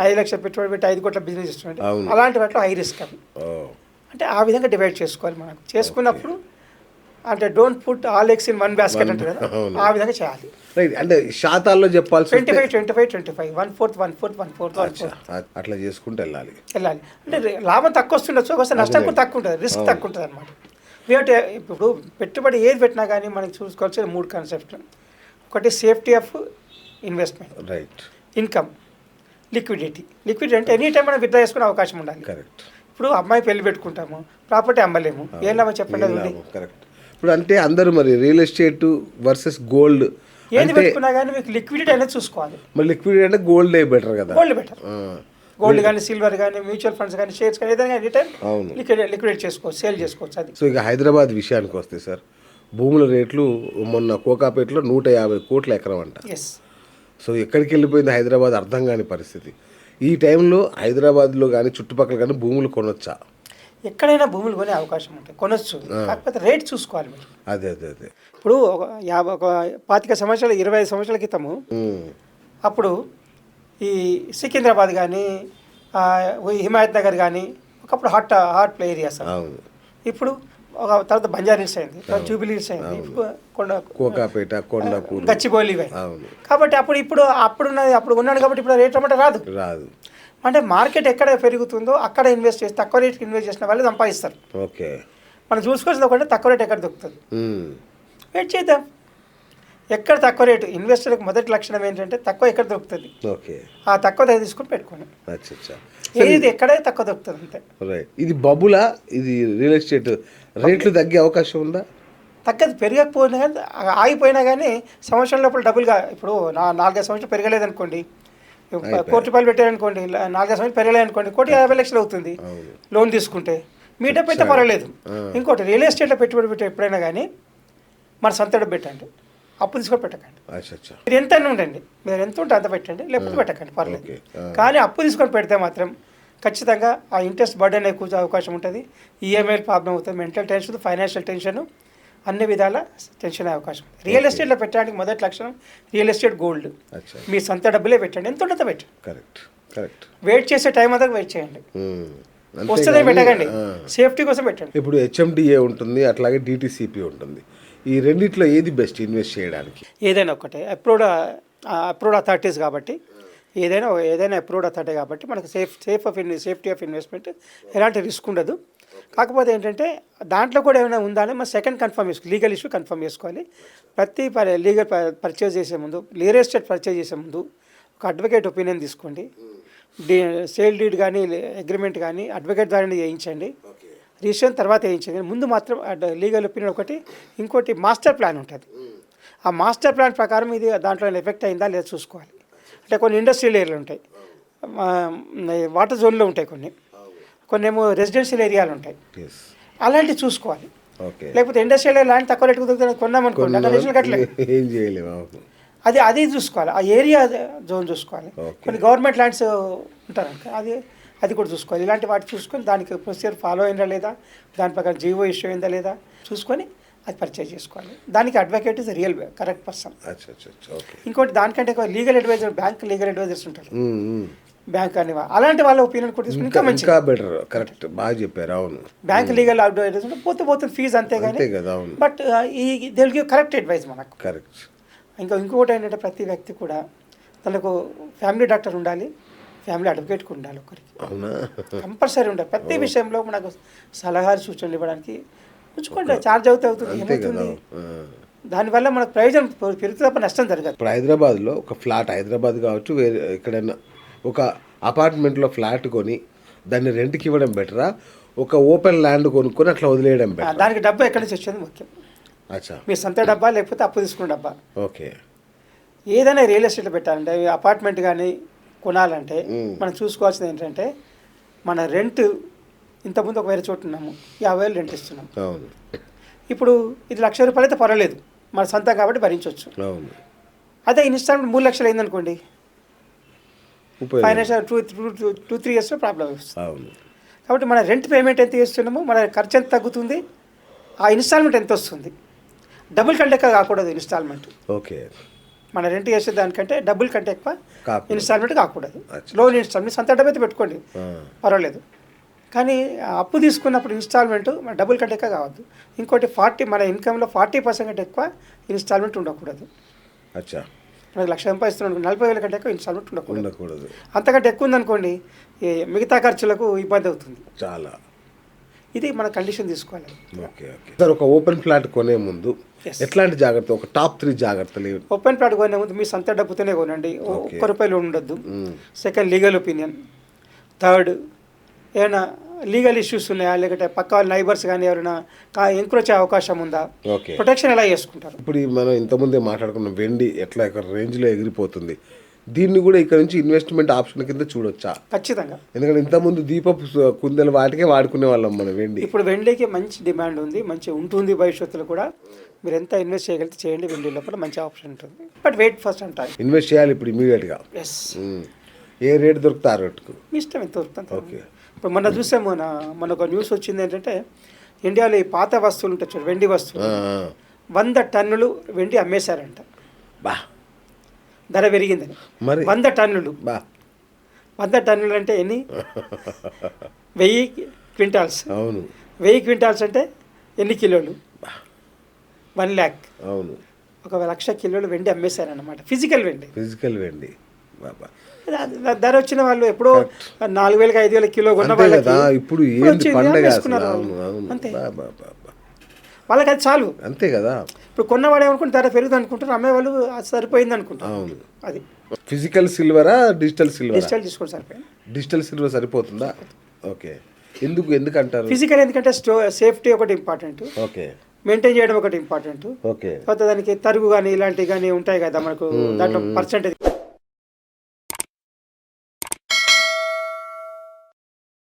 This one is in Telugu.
5 లక్షలు పెట్టుబడి పెట్టి 5 కోట్ల బిజినెస్ ఇస్తున్నాడు. అలాంటి వాటిలో హై రిస్క్ అవి. అంటే ఆ విధంగా డివైడ్ చేసుకోవాలి. మనకు చేసుకున్నప్పుడు అంటే don't put all eggs in one basket అంటే కదా, ఆ విధంగా చేయాలి. అంటే శాతాల్లో చెప్పాల్సి 25 1/4 అట్లా చేసుకుంటూ వెళ్ళాలి. అంటే లాభం తక్కువ వస్తుండొచ్చు, ఒకసారి నష్టం కూడా తక్కువ ఉంటుంది, రిస్క్ తక్కువ ఉంటుంది అనమాట. ఇప్పుడు పెట్టుబడి ఏది పెట్టినా కానీ మనకి చూసుకోవాల్సిన 3 కాన్సెప్ట్లు. ఒకటి safety of investment, right, income, liquidity అంటే ఎనీ టైం మనం విత్డ్రా చేసుకునే అవకాశం ఉండాలి. కరెక్ట్. ఇప్పుడు అమ్మాయి పెళ్లి పెట్టుకుంటాము, ప్రాపర్టీ అమ్మలేము, ఏం లాభం చెప్పండి. కరెక్ట్. ఇప్పుడు అంటే అందరూ మరి రియల్ ఎస్టేట్ వర్సెస్ గోల్డ్ ఏది పెట్టుకున్నా కానీ మీకు లిక్విడిటీ అనేది చూసుకోవాలి. మరి లిక్విడిటీ అంటే గోల్డ్ బెటర్ కదా. గోల్డ్ కానీ సిల్వర్ కానీ మ్యూచువల్ ఫండ్స్ కానీ షేర్స్ కానీ ఏదైనా ఎనీ టైం లిక్విడేట్ చేసుకోవచ్చు, సేల్ చేసుకోవచ్చు. అది సో ఇక హైదరాబాద్ విషయానికి వస్తే సార్, భూముల రేట్లు మొన్న కోకాపేటలో 150 కోట్ల ఎకరం అంట. సో ఎక్కడికి వెళ్ళిపోయింది హైదరాబాద్ అర్థం కాని పరిస్థితి. ఈ టైంలో హైదరాబాద్లో కానీ చుట్టుపక్కల కానీ భూములు కొనొచ్చా? ఎక్కడైనా భూములు కొనే అవకాశం ఉంటాయి, కొనొచ్చు, కాకపోతే రేట్ చూసుకోవాలి మీరు. అదే ఇప్పుడు ఒక 25 సంవత్సరాలు 25 సంవత్సరాల క్రితము అప్పుడు ఈ సికింద్రాబాద్ కానీ హిమాయత్ నగర్ కానీ ఒకప్పుడు హాట్ ఏరియాస్. ఇప్పుడు ఒక తర్వాత బంజారీస్ అయింది, జూబిలీస్ అయింది, కోకాపేట, కొండాపూర్, గచ్చిబౌలి. కాబట్టి అప్పుడు ఉన్నాడు కాబట్టి ఇప్పుడు రేట్ అన్నమాట రాదు. అంటే మార్కెట్ ఎక్కడ పెరుగుతుందో అక్కడ ఇన్వెస్ట్ చేసి తక్కువ రేట్కి ఇన్వెస్ట్ చేసిన వాళ్ళు సంపాదిస్తారు. ఓకే, మనం చూసుకోవాల్సింది ఒకటి, తక్కువ రేట్ ఎక్కడ దొరుకుతుంది, వెయిట్ చేద్దాం. ఎక్కడ తక్కువ రేటు, ఇన్వెస్టర్కి మొదటి లక్షణం ఏంటంటే తక్కువ ఎక్కడ దొరుకుతుంది, ఆ తక్కువ ధర తీసుకొని పెట్టుకోండి. ఏది ఎక్కడైతే తక్కువ దొరుకుతుంది అంతే. ఇది బబులా, ఇది రియల్ ఎస్టేట్ రేట్లు తగ్గే అవకాశం ఉందా? తగ్గదు, పెరగకపోయినా కానీ ఆగిపోయినా కానీ సంవత్సరం లోపల డబుల్గా. ఇప్పుడు 4-5 సంవత్సరాలు పెరగలేదనుకోండి, ₹1 పెట్టారనుకోండి, 4-5 సంవత్సరాలు పెరగలేదనుకోండి, ₹150,00,000 అవుతుంది లోన్ తీసుకుంటే. మీ డబ్బు అయితే పర్వాలేదు. ఇంకోటి, రియల్ ఎస్టేట్లో పెట్టుబడి పెట్టే ఎప్పుడైనా కానీ మన సొంత డబ్బు పెట్టండి, అప్పు తీసుకొని పెట్టకండి. మీరు ఎంత ఉండండి, మీరు ఎంత ఉంటే అంత పెట్టండి, లేకపోతే పెట్టకండి, పర్లేదు. కానీ అప్పు తీసుకొని పెడితే మాత్రం ఖచ్చితంగా ఆ ఇంట్రెస్ట్ బర్డెన్ ఎక్కువ అవకాశం ఉంటుంది, ఈఎంఐ ప్రాబ్లం అవుతుంది, మెంటల్ టెన్షన్, ఫైనాన్షియల్ టెన్షన్, అన్ని విధాల టెన్షన్ అయ్యే అవకాశం. రియల్ ఎస్టేట్లో పెట్టడానికి మొదటి లక్షణం రియల్ ఎస్టేట్ గోల్డ్. మీ సొంత డబ్బులే పెట్టండి, ఎంత ఉంటుందో పెట్టండి. కరెక్ట్. వెయిట్ చేసే టైం అంతా వెయిట్ చేయండి, వస్తుందని పెట్టకండి, సేఫ్టీ కోసం పెట్టండి. ఇప్పుడు హెచ్ఎండిఏ ఉంటుంది, అట్లాగే డిటిసిపి ఉంటుంది. ఈ రెండిట్లో ఏది బెస్ట్ ఇన్వెస్ట్ చేయడానికి? ఏదైనా ఒకటే, అప్రూవ్డ్ అథారిటీస్ కాబట్టి ఏదైనా అప్రూవ్డ్ అథారిటీ కాబట్టి మనకు సేఫ్టీ ఆఫ్ ఇన్వెస్ట్మెంట్, ఎలాంటి రిస్క్ ఉండదు. కాకపోతే ఏంటంటే దాంట్లో కూడా ఏమైనా ఉందా అని మనం సెకండ్ కన్ఫర్మ్ చేసుకోవాలి, లీగల్ ఇష్యూ కన్ఫర్మ్ చేసుకోవాలి. ప్రతి లీగల్ పర్చేజ్ చేసే ముందు, రియల్ ఎస్టేట్ పర్చేజ్ చేసే ముందు ఒక అడ్వకేట్ ఒపీనియన్ తీసుకోండి. సేల్ డీడ్ కానీ అగ్రిమెంట్ కానీ అడ్వకేట్ ద్వారా చేయించండి, రిజిస్ట్రేషన్ తర్వాత వేయించండి. ముందు మాత్రం లీగల్ ఒపీనియన్ ఒకటి, ఇంకోటి మాస్టర్ ప్లాన్ ఉంటుంది. ఆ మాస్టర్ ప్లాన్ ప్రకారం ఇది దాంట్లో ఎఫెక్ట్ అయిందా లేదా చూసుకోవాలి. అంటే కొన్ని ఇండస్ట్రియల్ ఏరియాలు ఉంటాయి, వాటర్ జోన్లో ఉంటాయి, కొన్ని ఏమో రెసిడెన్షియల్ ఏరియాలు ఉంటాయి, అలాంటివి చూసుకోవాలి. లేకపోతే ఇండస్ట్రియల్ ల్యాండ్ తక్కువ రేటుకు దొరుకుతుంది కొన్నామనుకోండి, అక్కడ రేషన్ కట్టలేదు, అది చూసుకోవాలి. ఆ ఏరియా జోన్ చూసుకోవాలి. కొన్ని గవర్నమెంట్ ల్యాండ్స్ ఉంటారు, అది కూడా చూసుకోవాలి. ఇలాంటి వాటి చూసుకొని దానికి ప్రొసీజర్ ఫాలో అయిందా లేదా, దాని ప్రకారం జీవో ఇష్యూ అయిందా లేదా చూసుకొని అది పర్చేజ్ చేసుకోవాలి. దానికి advocate is real correct person. ఇంకోటి దానికంటే legal adviser, bank legal advisers ఉంటారు, బ్యాంక్ అని అలాంటి వాళ్ళ ఒపీనియన్ కూడా తీసుకుని ఇంకా మంచిగా బెటర్. కరెక్ట్, బాగా చెప్పారు. అవును, బ్యాంక్ లీగల్ అడ్వైజర్స్ పోతుంది ఫీజు అంతే కానీ, బట్ ఈ they will give correct advice మనకు. కరెక్ట్. ఇంకోటి ఏంటంటే ప్రతి వ్యక్తి కూడా తనకు ఫ్యామిలీ డాక్టర్ ఉండాలి, ఫ్యామిలీ అడ్వకేట్ కూడా ఉండాలి, ఒకరికి కంపల్సరీ ఉండాలి. ప్రతి విషయంలో మనకు సలహాలు సూచనలు ఇవ్వడానికి ఉంచుకుంటే ఛార్జ్ అవుతుంది, ఏమవుతుంది, దానివల్ల మనకు ప్రయోజనం పెరుగుతుంది తప్ప నష్టం జరగదు. ఇప్పుడు హైదరాబాద్లో ఒక ఫ్లాట్, హైదరాబాద్ కావచ్చు వేరే ఎక్కడైనా ఒక అపార్ట్మెంట్లో ఫ్లాట్ కొని దాన్ని రెంట్కి ఇవ్వడం బెటరా, ఒక ఓపెన్ ల్యాండ్ కొనుక్కొని అట్లా వదిలేయడం బెటర్? దానికి డబ్బు ఎక్కడి నుంచి వచ్చేది ముఖ్యం. మీ సొంత డబ్బా లేకపోతే అప్పు తీసుకున్న డబ్బా. ఓకే. ఏదైనా రియల్ ఎస్టేట్లో పెట్టాలంటే, అపార్ట్మెంట్ కానీ కొనాలంటే మనం చూసుకోవాల్సింది ఏంటంటే, మన రెంట్ ఇంతకుముందు ఒక వేరే చోటు ఉన్నాము, 50,000 రెంట్ ఇస్తున్నాం. ఇప్పుడు ఇది ₹1,00,000 అయితే పర్వాలేదు, మన సొంతం కాబట్టి భరించవచ్చు. అదే ఇన్స్టాల్మెంట్ 3 లక్షలు అయిందనుకోండి, ఫైనాన్షియల్ 2-3 ఇయర్స్లో ప్రాబ్లం వస్తుంది. కాబట్టి మన రెంట్ పేమెంట్ ఎంత చేస్తున్నామో మన ఖర్చు ఎంత తగ్గుతుంది, ఆ ఇన్స్టాల్మెంట్ ఎంత వస్తుంది, డబుల్ కండెక్క కాకూడదు ఇన్స్టాల్మెంట్. ఓకే. మన రెంట్ చేసే దానికంటే డబ్బుల కంటే ఎక్కువ కాకూడదు. ఇన్స్టాల్మెంట్ కాకూడదు. లోన్ ఇన్స్టాల్మెంట్ సొంత డబ్బు అయితే పెట్టుకోండి పర్వాలేదు, కానీ అప్పు తీసుకున్నప్పుడు ఇన్స్టాల్మెంట్ మన డబ్బుల కంటే ఎక్కువ కావద్దు. ఇంకోటి మన ఇన్కంలో 40% కంటే ఎక్కువ ఇన్స్టాల్మెంట్ ఉండకూడదు. అచ్చా, మనకు 1,00,000 సంపాదిస్తున్నాను 40,000 కంటే ఎక్కువ ఇన్స్టాల్మెంట్ ఉండకూడదు. అంతకంటే ఎక్కువ ఉందనుకోండి మిగతా ఖర్చులకు ఇబ్బంది అవుతుంది. చాలా ఇది మన కండిషన్ తీసుకోవాలి. ఓకే ఓకే సార్, ఒక ఓపెన్ ఫ్లాట్ కొనే ముందు Yes. ఎట్లాంటి జాగ్రత్త, ఒక టాప్ 3 జాగ్రత్తలు? ఓపెన్ ప్లాట్ కొనే ముందు మీ సొంత డబ్బుతోనే కొనండి. ఒక్క రూపాయలు ఉండొద్దు. Second, legal opinion. థర్డ్, ఏమైనా లీగల్ ఇష్యూస్ ఉన్నాయా, లేకపోతే పక్క వాళ్ళ నైబర్స్ కానీ ఎవరైనా ఎంక్రోచే అవకాశం ఉందా, ఓకే. ప్రొటెక్షన్ ఎలా చేసుకుంటారు. ఇప్పుడు మనం ఇంతకుముందే మాట్లాడుకున్న వెండి ఎట్లా ఒక రేంజ్లో ఎగిరిపోతుంది, దీన్ని కూడా ఇక్కడ నుంచి ఇన్వెస్ట్మెంట్ ఆప్షన్ కింద చూడొచ్చా? ఖచ్చితంగా. ఎందుకంటే ఇంతకుముందు దీపపు కుందెలు వాటికే వాడుకునే వాళ్ళం మన వెండి. ఇప్పుడు వెండికి మంచి డిమాండ్ ఉంది, మంచి ఉంటుంది. భవిష్యత్తులో కూడా మీరు ఎంత ఇన్వెస్ట్ చేయగలిగితే చేయండి, వెండి లోపల మంచి ఆప్షన్ ఉంటుంది. బట్ వెయిట్ ఫస్ట్ అంటారు. ఇన్వెస్ట్ చేయాలి ఇప్పుడు ఇమీడియట్గా. ఎస్, ఏ రేట్ దొరుకుతా ఆ రేటుకు మీ ఇష్టం ఎంత దొరుకుతుంది. ఓకే. ఇప్పుడు మొన్న చూసాము, మన ఒక న్యూస్ వచ్చింది ఏంటంటే ఇండియాలో ఈ పాత వస్తువులు ఉంటాయి చూడు, వెండి వస్తువులు 100 టన్నులు వెండి అమ్మేశారంట. బా, ధర పెరిగిందని. మరి 100 టన్నులు. బా, 100 టన్నులు అంటే ఎన్ని? 1000 క్వింటాల్స్. అవును. 1000 క్వింటాల్స్ అంటే ఎన్ని కిలోలు? 1 lakh. అవును. 1,00,000 కిలోలు వెండి అమ్మేశారన్నమాట, ఫిజికల్ వెండి. ఫిజికల్ వెండి. బాబా, ధర వచ్చిన వాళ్ళు ఎప్పుడో 4,000 5,000 కిలో కొన్న అంతే వాళ్ళకి కదా. ఇప్పుడు ఏంది వచ్చింది, పండగ అసలు. అమ్మేసుకున్నారు అవును వాళ్ళు. అవును. అంతే, బా, బా, బా, బా. వాళ్ళకి అది చాలు. అంతే కదా. ఇప్పుడు కొన్నవాడు ఏమనుకుంటే ధర పెరుగుతుంది అనుకుంటారు, అమ్మేవాళ్ళు అది సరిపోయింది అనుకుంటారు. అవును. అది ఫిజికల్ సిల్వరా డిజిటల్ సిల్వరా? డిజిటల్ తీసుకోండి సరిపోయింది. డిజిటల్ సిల్వర్ సరిపోతుందా? ఓకే. ఎందుకు అంటారు? ఫిజికల్ ఎందుకంటే సేఫ్టీ ఒకటి ఇంపార్టెంట్, ఓకే మెయింటైన్ చేయడం ఒకటి ఇంపార్టెంట్. ఓకే. తర్వాత దానికి తరుగు కానీ ఇలాంటివి కానీ ఉంటాయి కదా మనకు, దాంట్లో పర్సెంటేజ్